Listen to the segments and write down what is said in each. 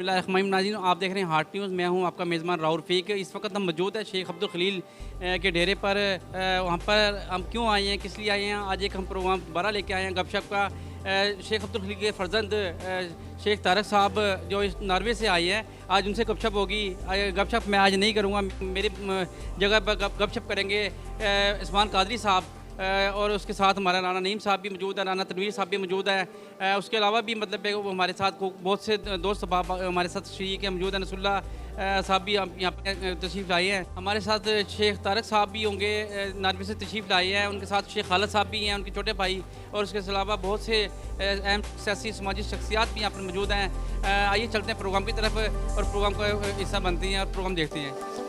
बिस्मिल्लाहिर्रहमानिर्रहीम। आप देख रहे हैं हार्ट न्यूज़। मैं हूं आपका मेज़बान राउल रफ़ीक। इस वक्त हम मौजूद है शेख अब्दुल खलील के डेरे पर। वहाँ पर हम क्यों आए हैं, किस लिए आए हैं, आज एक हम प्रोग्राम दोबारा लेके आए हैं गपशप का। शेख अब्दुल खलील के फ़र्जंद शेख तारक साहब जो इस नॉर्वे से आए हैं, आज उनसे गपशप होगी। गपशप मैं आज नहीं करूँगा, मेरी जगह पर गपशप करेंगे इस्मान कादरी साहब। और उसके साथ हमारा राना नईम साहब भी मौजूद है, राना तनवीर साहब भी मौजूद है। उसके अलावा भी मतलब वो हमारे साथ बहुत से दोस्त अहबाब हमारे साथ शरीक है, मौजूद है। नसरुल्ला साहब भी यहाँ पर तशरीफ़ लाए हैं। हमारे साथ शेख तारक साहब भी होंगे, नारवी से तशरीफ़ लाए हैं। उनके साथ शेख खालिद साहब भी हैं, उनके छोटे भाई। और उसके अलावा बहुत से अहम सियासी समाजी शख्सियात भी यहाँ पर मौजूद हैं। आइए चलते हैं प्रोग्राम की तरफ और प्रोग्राम का हिस्सा बनते हैं और प्रोग्राम देखते हैं।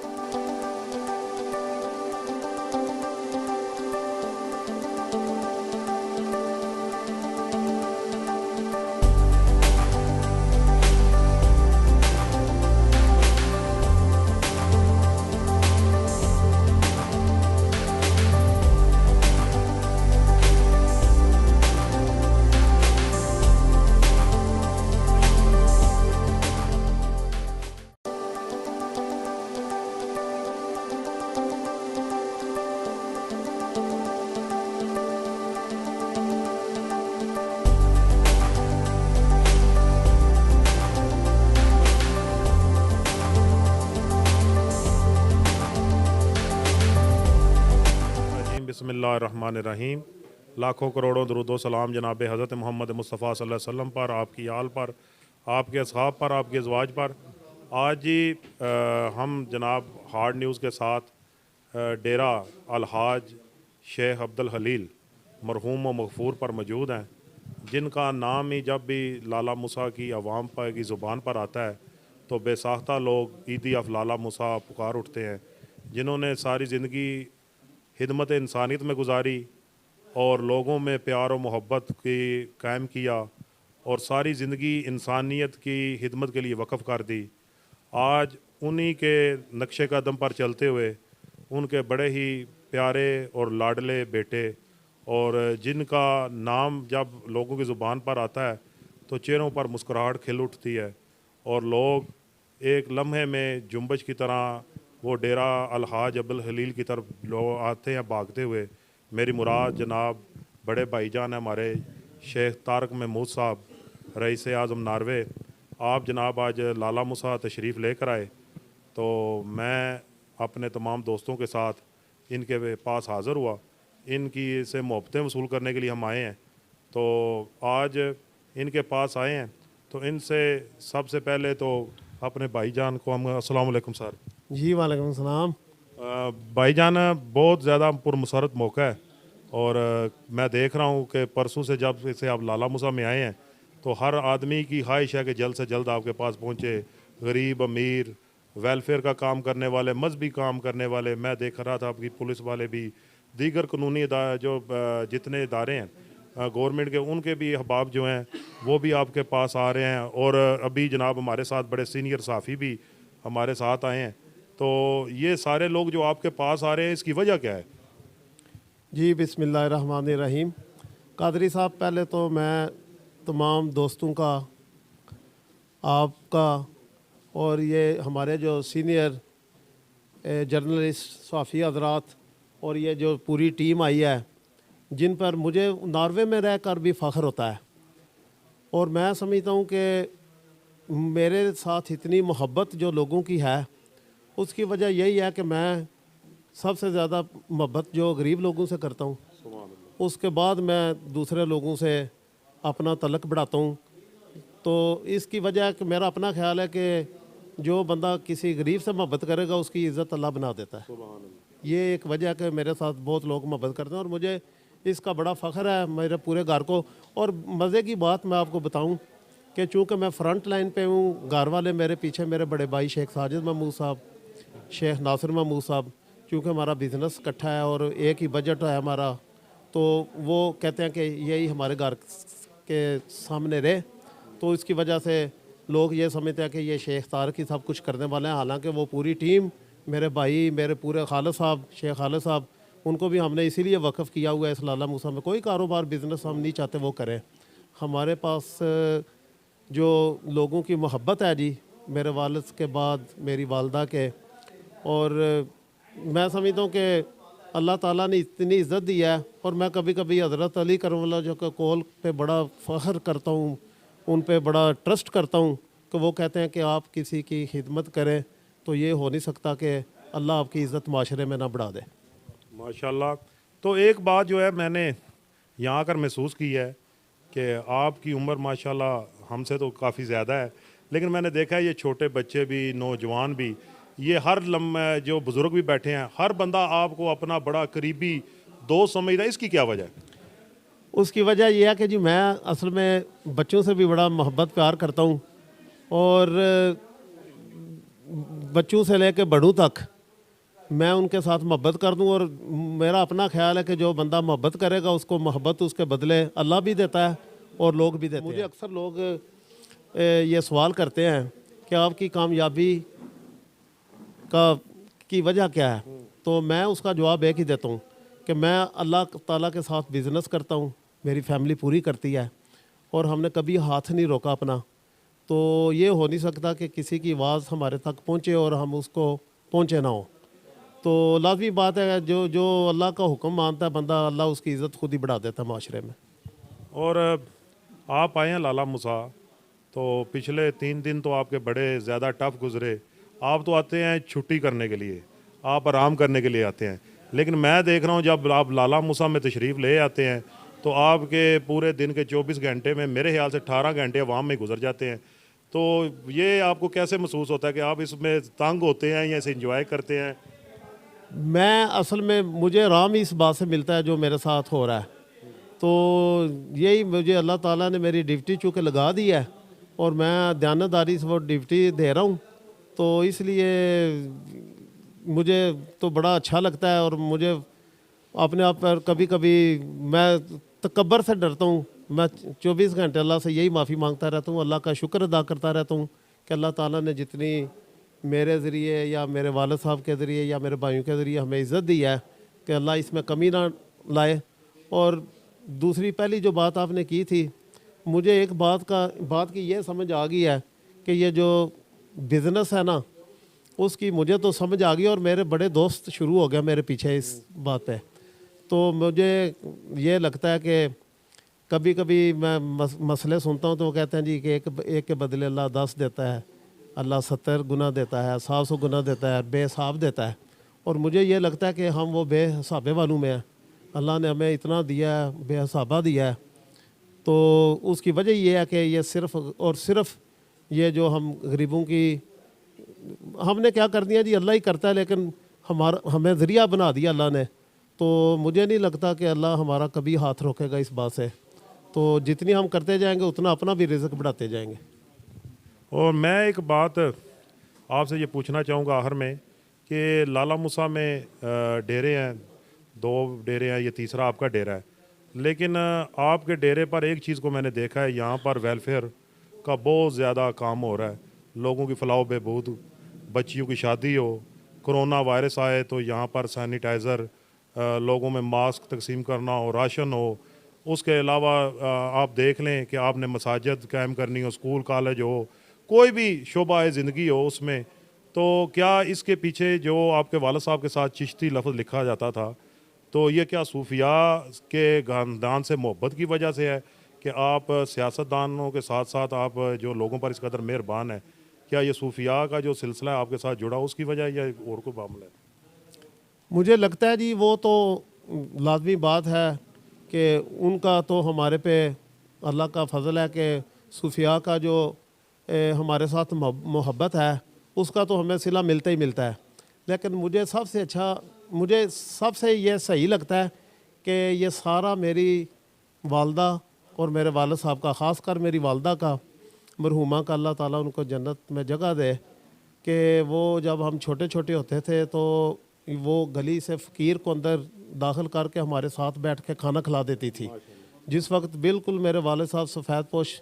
बिस्मिल्लाहिर्रहमानिर्रहीम। लाखों करोड़ों दरूद व सलाम जनाब हज़रत मोहम्मद मुस्तफ़ा सल्लल्लाहु अलैहि वसल्लम पर, आपकी आल पर, आपके असहाब पर, आपके अज़वाज पर। आज जी हम जनाब हार्ड न्यूज़ के साथ डेरा अलहाज शेख अब्दुल खलील मरहूम व मग़फ़ूर पर मौजूद हैं, जिनका नाम ही जब भी लाला मूसा की आवाम पर की ज़ुबान पर आता है तो बेसाख्ता लोग ईदी ऑफ लाला मूसा पुकार उठते हैं, जिन्होंने सारी ज़िंदगी खिदमत इंसानियत में गुजारी और लोगों में प्यार और मोहब्बत की कायम किया और सारी ज़िंदगी इंसानियत की खिदमत के लिए वक़फ़ कर दी। आज उन्हीं के नक्शे कदम पर चलते हुए उनके बड़े ही प्यारे और लाडले बेटे, और जिनका नाम जब लोगों की ज़ुबान पर आता है तो चेहरों पर मुस्कुराहट खिल उठती है और लोग एक लम्हे में जुम्बश की तरह वो डेरा अलहाज अब्दुल खलील की तरफ लोग आते हैं भागते हुए। मेरी मुराद जनाब बड़े भाईजान है हमारे शेख तारक महमूद साहब, रईस आज़म नॉर्वे। आप जनाब आज लाला मूसा तशरीफ़ लेकर आए तो मैं अपने तमाम दोस्तों के साथ इनके पास हाज़िर हुआ। इनकी से मोहब्बतें वसूल करने के लिए हम आए हैं, तो आज इनके पास आए हैं तो इनसे सबसे पहले तो अपने भाईजान को हम अस्सलाम वालेकुम सर। जी वालेकुम सलाम। भाईजान बहुत ज़्यादा पुरमसरत मौका है और मैं देख रहा हूँ कि परसों से जब से आप लाला मूसा में आए हैं तो हर आदमी की ख्वाहिश है कि जल्द से जल्द आपके पास पहुँचे। गरीब अमीर, वेलफेयर का काम करने वाले, मजहबी काम करने वाले, मैं देख रहा था आपकी पुलिस वाले भी, दीगर कानूनी जो जितने इदारे हैं गवर्नमेंट के, उनके भी अहबाब जो हैं वो भी आपके पास आ रहे हैं। और अभी जनाब हमारे साथ बड़े सीनियर साफ़ी भी हमारे साथ आए हैं। तो ये सारे लोग जो आपके पास आ रहे हैं, इसकी वजह क्या है? जी बिस्मिल्लाहिर्रहमानिर्रहीम। कादरी साहब, पहले तो मैं तमाम दोस्तों का, आपका और ये हमारे जो सीनियर जर्नलिस्ट सहाफ़ी हज़रात और ये जो पूरी टीम आई है, जिन पर मुझे नॉर्वे में रहकर भी फ़ख्र होता है। और मैं समझता हूँ कि मेरे साथ इतनी मोहब्बत जो लोगों की है, उसकी वजह यही है कि मैं सबसे ज़्यादा मोहब्बत जो गरीब लोगों से करता हूँ, उसके बाद मैं दूसरे लोगों से अपना तलक बढ़ाता हूँ। तो इसकी वजह है कि मेरा अपना ख्याल है कि जो बंदा किसी गरीब से मोहब्बत करेगा उसकी इज़्ज़त अल्लाह बना देता है। ये एक वजह है कि मेरे साथ बहुत लोग मोहब्बत करते हैं और मुझे इसका बड़ा फ़ख्र है मेरे पूरे घर को। और मज़े की बात मैं आपको बताऊं कि चूँकि मैं फ्रंट लाइन पे हूँ, घर वाले मेरे पीछे, मेरे बड़े भाई शेख साजिद महमूद साहब, शेख नासिर महमूद साहब, चूँकि हमारा बिज़नेस इकट्ठा है और एक ही बजट है हमारा, तो वो कहते हैं कि यही हमारे घर के सामने रहे। तो इसकी वजह से लोग ये समझते हैं कि ये शेख तारक ही सब कुछ करने वाले हैं, हालांकि वो पूरी टीम, मेरे भाई, मेरे पूरे खालिद साहब, शेख खालिद साहब, उनको भी हमने इसीलिए वक़फ़ किया हुआ है इस लाला मूसा में। कोई कारोबार बिज़नेस हम नहीं चाहते वो करें। हमारे पास जो लोगों की मोहब्बत है जी, मेरे वालिद के बाद मेरी वालदा के। और मैं समझता हूँ कि अल्लाह ताला ने इतनी इज़्ज़त दी है, और मैं कभी कभी हज़रत अली करमल्ला जो के कौल पे बड़ा फ़ख्र करता हूँ, उन पे बड़ा ट्रस्ट करता हूँ कि वो कहते हैं कि आप किसी की खिदमत करें तो ये हो नहीं सकता कि अल्लाह आपकी इज़्ज़त माशरे में ना बढ़ा दे। माशाल्लाह। तो एक बात जो है मैंने यहाँ आकर महसूस की है कि आपकी उम्र माशाल्लाह हमसे तो काफ़ी ज़्यादा है, लेकिन मैंने देखा है ये छोटे बच्चे भी, नौजवान भी, ये हर लम्हे जो बुज़ुर्ग भी बैठे हैं, हर बंदा आपको अपना बड़ा करीबी दोस्त समझता है। इसकी क्या वजह है? उसकी वजह यह है कि जी मैं असल में बच्चों से भी बड़ा मोहब्बत प्यार करता हूँ, और बच्चों से लेकर बड़ों तक मैं उनके साथ मोहब्बत कर दूं। और मेरा अपना ख्याल है कि जो बंदा मोहब्बत करेगा उसको मोहब्बत उसके बदले अल्लाह भी देता है और लोग भी देते हैं। मुझे अक्सर लोग ये सवाल करते हैं कि आपकी कामयाबी की वजह क्या है, तो मैं उसका जवाब एक ही देता हूँ कि मैं अल्लाह ताला के साथ बिज़नेस करता हूँ, मेरी फैमिली पूरी करती है, और हमने कभी हाथ नहीं रोका अपना। तो ये हो नहीं सकता कि किसी की आवाज़ हमारे तक पहुँचे और हम उसको पहुँचे ना हो। तो लाजमी बात है, जो जो अल्लाह का हुक्म मानता है बंदा, अल्लाह उसकी इज़्ज़त खुद ही बढ़ा देता है माशरे में। और आप आए हैं लाला मुसा, तो पिछले 3 दिन तो आपके बड़े ज़्यादा टफ गुजरे। आप तो आते हैं छुट्टी करने के लिए, आप आराम करने के लिए आते हैं, लेकिन मैं देख रहा हूँ जब आप लाला मुसा में तशरीफ़ ले आते हैं तो आपके पूरे दिन के 24 घंटे में मेरे ख्याल से 18 घंटे अवाम में गुजर जाते हैं। तो ये आपको कैसे महसूस होता है कि आप इसमें तंग होते हैं या इसे इंजॉय करते हैं? मैं असल में मुझे आराम ही इस बात से मिलता है जो मेरे साथ हो रहा है। तो यही मुझे अल्लाह ताला ने मेरी ड्यूटी चूँकि लगा दी है और मैं दयानतदारी से वो ड्यूटी दे रहा हूँ, तो इसलिए मुझे तो बड़ा अच्छा लगता है। और मुझे अपने आप पर कभी कभी मैं तकब्बर से डरता हूँ। मैं 24 घंटे अल्लाह से यही माफ़ी मांगता रहता हूँ, अल्लाह का शुक्र अदा करता रहता हूँ कि अल्लाह ताला ने जितनी मेरे ज़रिए या मेरे वालिद साहब के ज़रिए या मेरे भाइयों के ज़रिए हमें इज़्ज़त दी है कि अल्लाह इसमें कमी ना लाए। और दूसरी पहली जो बात आपने की थी, मुझे एक बात की ये समझ आ गई है कि ये जो बिज़नेस है ना, उसकी मुझे तो समझ आ गई, और मेरे बड़े दोस्त शुरू हो गया मेरे पीछे इस बात पे। तो मुझे ये लगता है कि कभी कभी मैं मसले सुनता हूँ तो वो कहते हैं जी कि एक के बदले अल्लाह 10 देता है, अल्लाह 70 गुना देता है, 700 गुना देता है, बेहिसाब देता है। और मुझे ये लगता है कि हम वो बेहिसाबे वालों में हैं। अल्लाह ने हमें इतना दिया है, बेहिसाबा दिया है। तो उसकी वजह ये है कि ये सिर्फ़ और सिर्फ ये जो हम गरीबों की हमने क्या कर दिया जी, अल्लाह ही करता है, लेकिन हमें ज़रिया बना दिया अल्लाह ने। तो मुझे नहीं लगता कि अल्लाह हमारा कभी हाथ रोकेगा इस बात से। तो जितनी हम करते जाएंगे उतना अपना भी रिज़्क बढ़ाते जाएंगे। और मैं एक बात आपसे ये पूछना चाहूँगा आखिर में कि लाला मुसा में डेरे हैं, 2 डेरे हैं, ये तीसरा आपका डेरा है, लेकिन आपके डेरे पर एक चीज़ को मैंने देखा है, यहाँ पर वेलफेयर का बहुत ज़्यादा काम हो रहा है। लोगों की फलाह बहबूद, बच्चियों की शादी हो, कोरोना वायरस आए तो यहाँ पर सैनिटाइज़र, लोगों में मास्क तकसीम करना हो, राशन हो। उसके अलावा आप देख लें कि आपने मसाजिद कायम करनी हो, स्कूल कॉलेज हो, कोई भी शोबा ज़िंदगी हो उसमें। तो क्या इसके पीछे जो आपके वालिद साहब के साथ चिश्ती लफ्ज़ लिखा जाता था, तो ये क्या सूफिया के ख़ानदान से मोहब्बत की वजह से है कि आप सियासतदानों के साथ साथ आप जो लोगों पर इस कदर मेहरबान है? क्या ये सूफिया का जो सिलसिला है आपके साथ जुड़ा उसकी वजह है या और कोई मामला है? मुझे लगता है जी वो तो लाजमी बात है कि उनका तो हमारे पे अल्लाह का फ़ज़ल है कि सूफिया का जो हमारे साथ मोहब्बत है उसका तो हमें सिला मिलता ही मिलता है। लेकिन मुझे सबसे ये सही लगता है कि ये सारा मेरी वालदा और मेरे वालिद साहब का, ख़ास कर मेरी वालदा का, मरहुमा का अल्लाह ताला उनको जन्नत में जगह दे, कि वो जब हम छोटे छोटे होते थे तो वो गली से फ़कीर को अंदर दाखिल करके हमारे साथ बैठ के खाना खिला देती थी। जिस वक्त बिल्कुल मेरे वालिद साहब सफ़ेद पोश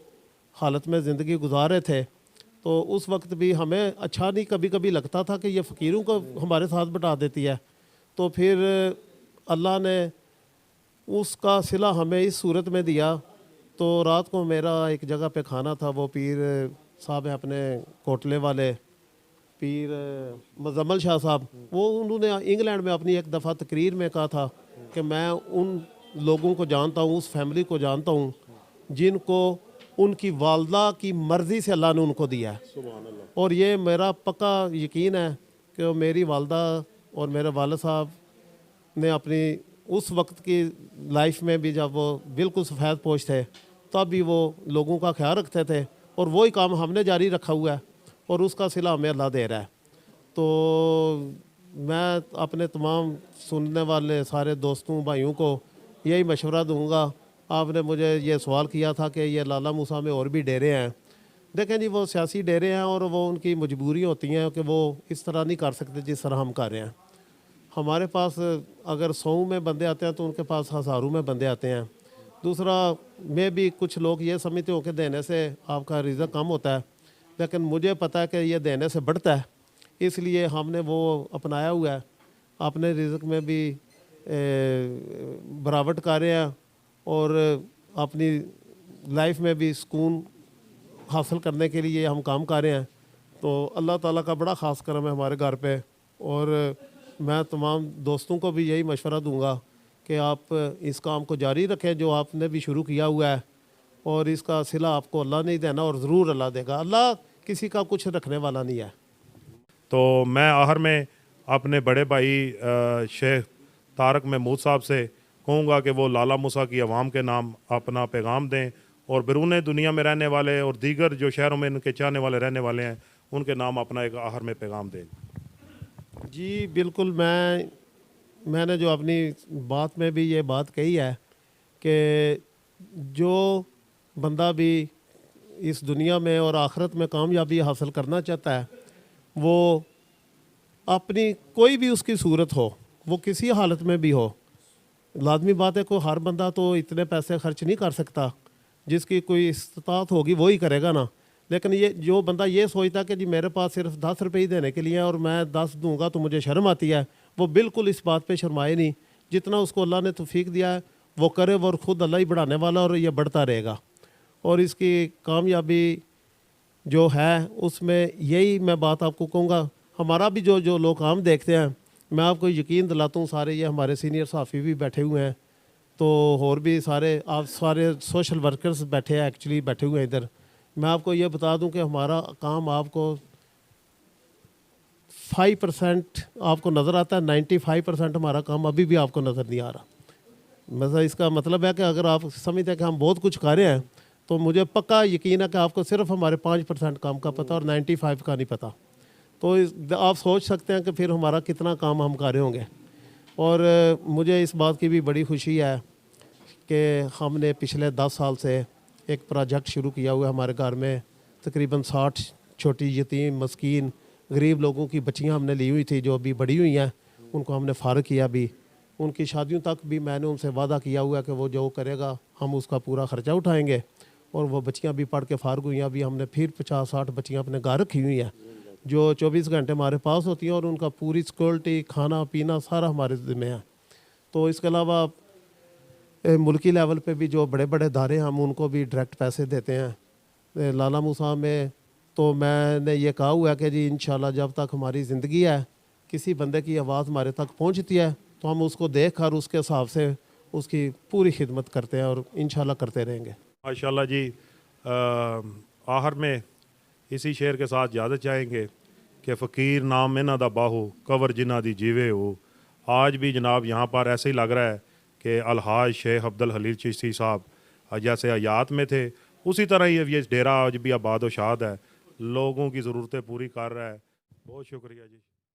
हालत में ज़िंदगी गुजार रहे थे, तो उस वक्त भी हमें अच्छा नहीं कभी कभी लगता था कि ये फ़कीरों को हमारे साथ बिठा देती है। तो फिर अल्लाह ने उसका सिला हमें इस सूरत में दिया। तो रात को मेरा एक जगह पे खाना था, वो पीर साहब हैं अपने कोटले वाले पीर मुजम्मल शाह साहब, वो उन्होंने इंग्लैंड में अपनी एक दफ़ा तकरीर में कहा था कि मैं उन लोगों को जानता हूँ, उस फैमिली को जानता हूँ जिनको उनकी वालदा की मर्ज़ी से अल्लाह ने उनको दिया है। और ये मेरा पक्का यकीन है कि मेरी वालदा और मेरे वालिद साहब ने अपनी उस वक्त की लाइफ में भी, जब वो बिल्कुल सफ़ेद पोश थे, तब भी वो लोगों का ख्याल रखते थे और वही काम हमने जारी रखा हुआ है और उसका सिला हमें अल्लाह दे रहा है। तो मैं अपने तमाम सुनने वाले सारे दोस्तों भाइयों को यही मशवरा दूंगा। आपने मुझे ये सवाल किया था कि ये लाला मूसा में और भी डेरे हैं। देखें जी, वो सियासी डेरे हैं और वो उनकी मजबूरी होती हैं कि वो इस तरह नहीं कर सकते जिस तरह हम कर रहे हैं। हमारे पास अगर 100 में बंदे आते हैं तो उनके पास हज़ारों में बंदे आते हैं। दूसरा, मैं भी कुछ लोग ये समझते हो कि देने से आपका रिज़्क कम होता है, लेकिन मुझे पता है कि ये देने से बढ़ता है, इसलिए हमने वो अपनाया हुआ है। अपने रिज़्क में भी बरावट कर रहे हैं और अपनी लाइफ में भी सुकून हासिल करने के लिए हम काम कर रहे हैं। तो अल्लाह ताला का बड़ा ख़ास करम है हमारे घर पे। और मैं तमाम दोस्तों को भी यही मशवरा दूंगा कि आप इस काम को जारी रखें जो आपने भी शुरू किया हुआ है, और इसका सिला आपको अल्लाह नहीं देना और ज़रूर अल्लाह देगा। अल्लाह किसी का कुछ रखने वाला नहीं है। तो मैं आखिर में अपने बड़े भाई शेख तारक महमूद साहब से कहूँगा कि वो लाला मूसा की आवाम के नाम अपना पैगाम दें और बैरून दुनिया में रहने वाले और दीगर जो शहरों में इनके चाहने वाले रहने वाले हैं उनके नाम अपना एक आखिर में पैगाम दें। जी बिल्कुल, मैंने जो अपनी बात में भी ये बात कही है कि जो बंदा भी इस दुनिया में और आखिरत में कामयाबी हासिल करना चाहता है, वो अपनी कोई भी उसकी सूरत हो, वो किसी हालत में भी हो, लाजमी बात है को हर बंदा तो इतने पैसे खर्च नहीं कर सकता, जिसकी कोई इस्तात होगी वो ही करेगा ना। लेकिन ये जो बंदा ये सोचता कि जी मेरे पास सिर्फ 10 रुपये ही देने के लिए है और मैं 10 दूंगा तो मुझे शर्म आती है, वो बिल्कुल इस बात पे शर्माए नहीं। जितना उसको अल्लाह ने तौफीक दिया है वो करे, वो खुद अल्लाह ही बढ़ाने वाला और ये बढ़ता रहेगा। और इसकी कामयाबी जो है उसमें यही मैं बात आपको कहूँगा। हमारा भी जो लोग काम देखते हैं, मैं आपको यकीन दिलाता हूँ, सारे ये हमारे सीनियर सहाफ़ी भी बैठे हुए हैं, तो और भी सारे आप सारे सोशल वर्कर्स बैठे हैं, एक्चुअली बैठे हुए हैं इधर। मैं आपको ये बता दूं कि हमारा काम आपको 5% आपको नज़र आता है, 95% हमारा काम अभी भी आपको नज़र नहीं आ रहा। मतलब इसका मतलब है कि अगर आप समझते हैं कि हम बहुत कुछ कर रहे हैं, तो मुझे पक्का यकीन है कि आपको सिर्फ हमारे 5% काम का पता और 95 का नहीं पता। तो आप सोच सकते हैं कि फिर हमारा कितना काम हम कर रहे होंगे। और मुझे इस बात की भी बड़ी खुशी है कि हमने पिछले 10 साल से एक प्रोजेक्ट शुरू किया हुआ है हमारे घर में। तकरीबन 60 छोटी यतीम मस्कीन गरीब लोगों की बच्चियां हमने ली हुई थी, जो अभी बड़ी हुई हैं, उनको हमने फ़ारग किया। भी उनकी शादियों तक भी मैंने उनसे वादा किया हुआ है कि वो जो करेगा हम उसका पूरा ख़र्चा उठाएंगे। और वो बच्चियां भी पढ़ के फ़ारग हुई हैं। अभी हमने फिर 50-60 बच्चियां अपने घर रखी हुई हैं जो 24 घंटे हमारे पास होती हैं और उनका पूरी सिक्योरिटी, खाना पीना सारा हमारे ज़िम्मे है। तो इसके अलावा मुल्की लेवल पे भी जो बड़े बड़े इदारे हैं हम उनको भी डायरेक्ट पैसे देते हैं। लाला मूसा में तो मैंने ये कहा हुआ है कि जी इंशाल्लाह जब तक हमारी ज़िंदगी है, किसी बंदे की आवाज़ हमारे तक पहुंचती है तो हम उसको देख कर उसके हिसाब से उसकी पूरी खिदमत करते हैं और इंशाल्लाह करते रहेंगे। माशाल्लाह जी। आखिर में इसी शेर के साथ इजाज़त चाहेंगे कि फ़कीर नाम इन्हां दा बाहू कवर जिन्हां दी जीवे हो। आज भी जनाब यहाँ पर ऐसे ही लग रहा है कि अलहाज शेख अब्दुल हलील चिश्ती साहब जैसे हयात में थे, उसी तरह ही ये डेरा आज भी आबाद व शाद है, लोगों की ज़रूरतें पूरी कर रहा है। बहुत शुक्रिया जी।